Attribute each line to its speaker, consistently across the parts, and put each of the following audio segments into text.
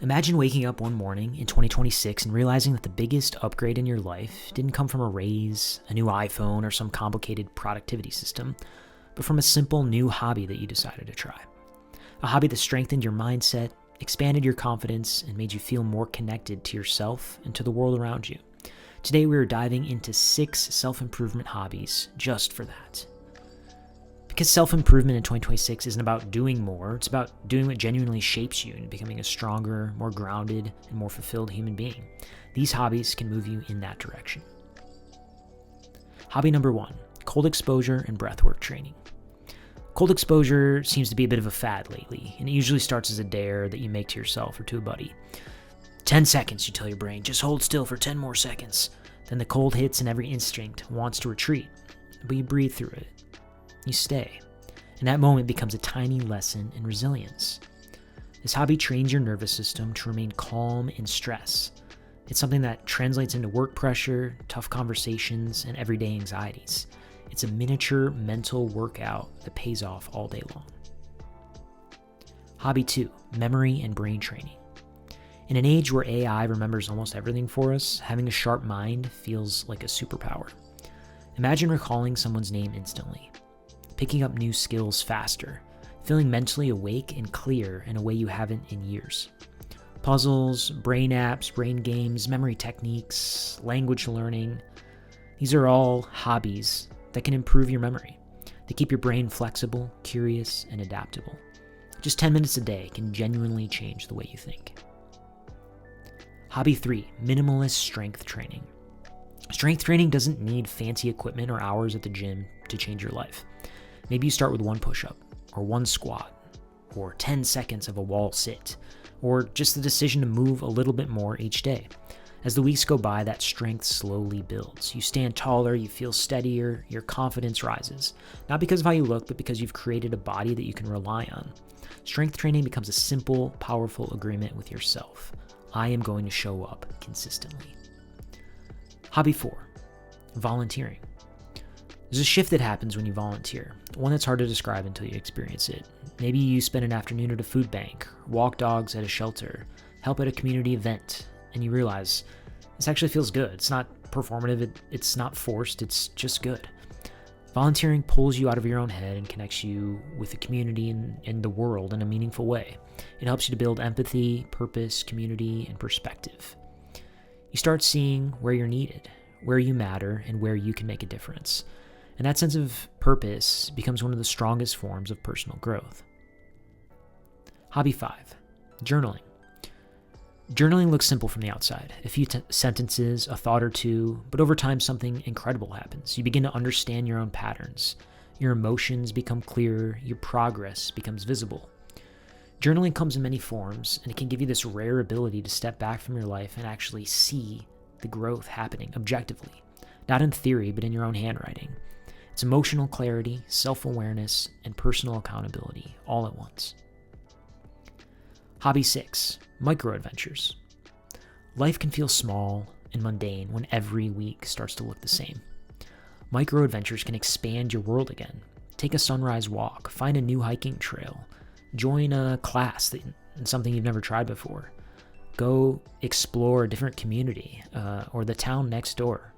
Speaker 1: Imagine waking up one morning in 2026 and realizing that the biggest upgrade in your life didn't come from a raise, a new iPhone, or some complicated productivity system, but from a simple new hobby that you decided to try. A hobby that strengthened your mindset, expanded your confidence, and made you feel more connected to yourself and to the world around you. Today we are diving into 6 self-improvement hobbies just for that. Because self-improvement in 2026 isn't about doing more, it's about doing what genuinely shapes you and becoming a stronger, more grounded, and more fulfilled human being. These hobbies can move you in that direction. Hobby number 1, cold exposure and breathwork training. Cold exposure seems to be a bit of a fad lately, and it usually starts as a dare that you make to yourself or to a buddy. 10 seconds, you tell your brain, just hold still for 10 more seconds. Then the cold hits and every instinct wants to retreat, but you breathe through it. You stay, and that moment becomes a tiny lesson in resilience. This hobby trains your nervous system to remain calm in stress. It's something that translates into work pressure, tough conversations, and everyday anxieties. It's a miniature mental workout that pays off all day long. Hobby 2, memory and brain training. In an age where AI remembers almost everything for us, having a sharp mind feels like a superpower. Imagine recalling someone's name instantly, picking up new skills faster, feeling mentally awake and clear in a way you haven't in years. Puzzles, brain apps, brain games, memory techniques, language learning, these are all hobbies that can improve your memory. They keep your brain flexible, curious, and adaptable. Just 10 minutes a day can genuinely change the way you think. Hobby 3, minimalist strength training. Strength training doesn't need fancy equipment or hours at the gym to change your life. Maybe you start with 1 push-up, or 1 squat, or 10 seconds of a wall sit, or just the decision to move a little bit more each day. As the weeks go by, that strength slowly builds. You stand taller, you feel steadier, your confidence rises. Not because of how you look, but because you've created a body that you can rely on. Strength training becomes a simple, powerful agreement with yourself. I am going to show up consistently. Hobby 4, volunteering. There's a shift that happens when you volunteer, one that's hard to describe until you experience it. Maybe you spend an afternoon at a food bank, walk dogs at a shelter, help at a community event, and you realize this actually feels good. It's not performative, it's not forced, it's just good. Volunteering pulls you out of your own head and connects you with the community and the world in a meaningful way. It helps you to build empathy, purpose, community, and perspective. You start seeing where you're needed, where you matter, and where you can make a difference. And that sense of purpose becomes one of the strongest forms of personal growth. Hobby 5, journaling. Journaling looks simple from the outside. A few sentences, a thought or two, but over time something incredible happens. You begin to understand your own patterns. Your emotions become clearer, your progress becomes visible. Journaling comes in many forms, and it can give you this rare ability to step back from your life and actually see the growth happening objectively. Not in theory, but in your own handwriting. It's emotional clarity, self-awareness, and personal accountability all at once. Hobby 6, micro-adventures. Life can feel small and mundane when every week starts to look the same. Micro-adventures can expand your world again. Take a sunrise walk, find a new hiking trail, join a class in something you've never tried before. Go explore a different community or the town next door.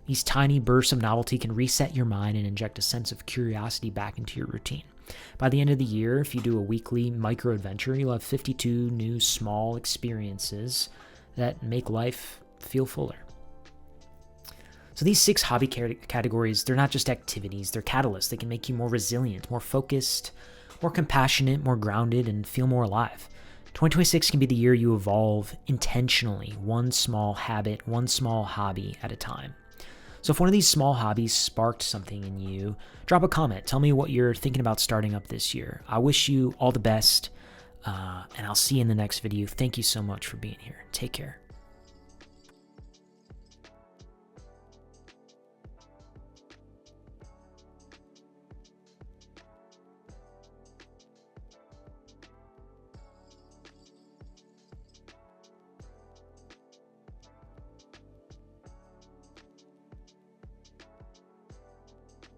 Speaker 1: These tiny bursts of novelty can reset your mind and inject a sense of curiosity back into your routine. By the end of the year, if you do a weekly micro-adventure, you'll have 52 new small experiences that make life feel fuller. So these 6 hobby categories, they're not just activities, they're catalysts. They can make you more resilient, more focused, more compassionate, more grounded, and feel more alive. 2026 can be the year you evolve intentionally, one small habit, one small hobby at a time. So if one of these small hobbies sparked something in you, drop a comment. Tell me what you're thinking about starting up this year. I wish you all the best, and I'll see you in the next video. Thank you so much for being here. Take care.